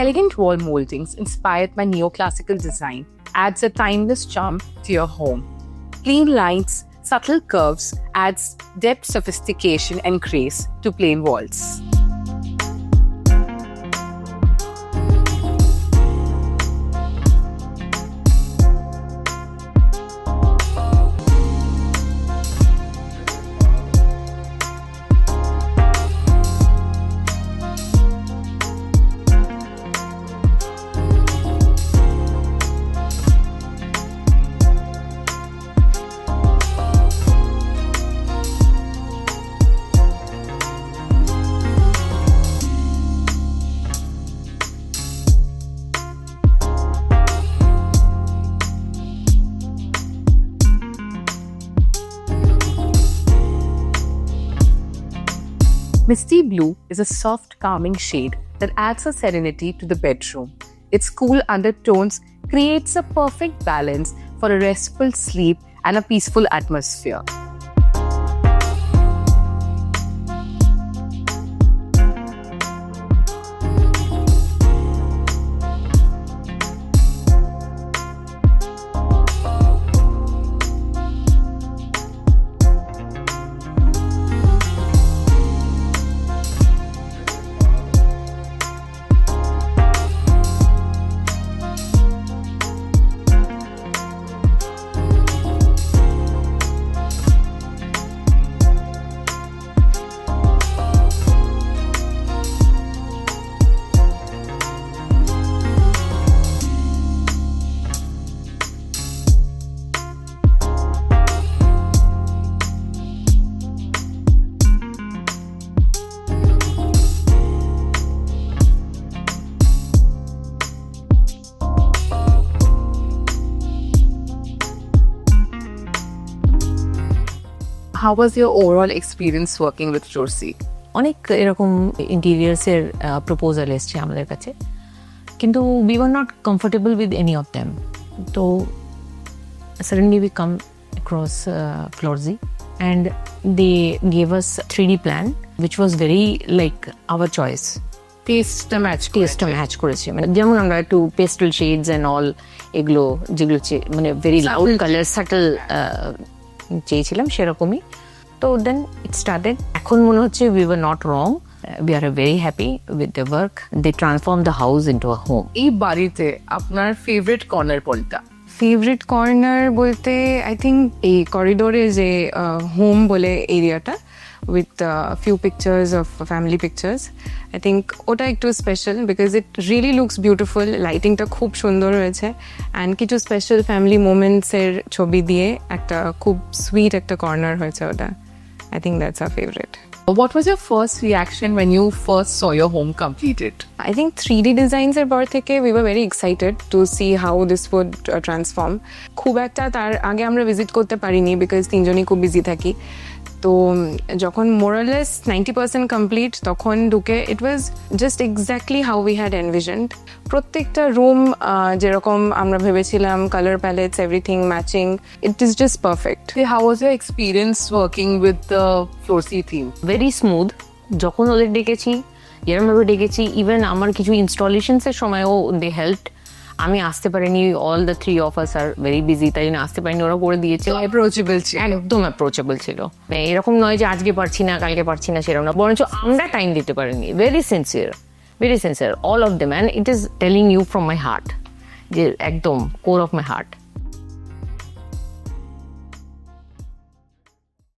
Elegant wall moldings inspired by neoclassical design adds a timeless charm to your home. Clean lines, subtle curves adds depth, sophistication and grace to plain walls. Misty blue is a soft, calming shade that adds a serenity to the bedroom. Its cool undertones creates a perfect balance for a restful sleep and a peaceful atmosphere. How was your overall experience working with Floorsy? অনেক এরকম ইন্টেরিয়ার্সের proposal এসছে আমাদের কাছে, কিন্তু we were not comfortable with any of them. তো suddenly we come across Floorsy and they gave us 3D plan which was very like our choice. Taste match করেছে, মানে যেমন আমরা একটু পেস্টেল শেডস এন্ড অল এগুলো যেগুলো মানে very loud colour subtle চেয়েছিলাম সেরকমই। তো দেন ইট স্টার্টেড। এখন মনে হচ্ছে we were not wrong, we are very happy with the work. They transform the house into a home. এই বাড়িতে আপনার ফেভারিট কর্নার কোনটা? ফেভারিট কর্নার বলতে আই থিঙ্ক এই করিডোরে যে হোম বলে এরিয়াটা with few pictures of family pictures. I think ওটা একটু special because it really looks beautiful. লাইটিংটা খুব সুন্দর হয়েছে and কিছু স্পেশাল ফ্যামিলি মোমেন্টস এর ছবি দিয়ে একটা খুব সুইট একটা কর্নার হয়েছে ওটা। I think that's our favorite. What was your first reaction when you first saw your home completed? I think 3D designs এর পর থেকে we were very excited to see how this would transform. খুব একটা তার আগে আমরা visit করতে পারিনি বিকজ তিনজনই খুব বিজি থাকি। তো যখন মোরালেস 90% কমপ্লিট তখন ঢুকে it was just exactly how we had envisioned. প্রত্যেকটা রুম যেরকম আমরা ভেবেছিলাম, colour palettes, everything matching, it is just perfect. How was your experience working with the Floorsy theme? Very smooth. যখন ওদের ডেকেছি, এরমভাবে ডেকেছি, ইভেন আমার কিছু ইনস্টলেশনসের সময়ও দে হেল্পড। আমি আসতে পারিনি, all the 3 of us are very busy, তাই জন্য আসতে পারিনি, ওরা করে দিয়েছে। Approachable ছিল, একদম অ্যাপ্রোচেবল ছিল। এরকম নয় যে আজকে পারছি না কালকে পারছি না, সেরকম না, বরঞ্চ আমরা টাইম দিতে পারিনি। Very sincere all of them, and it is telling you from my heart, যে একদম কোর অফ মাই হার্ট।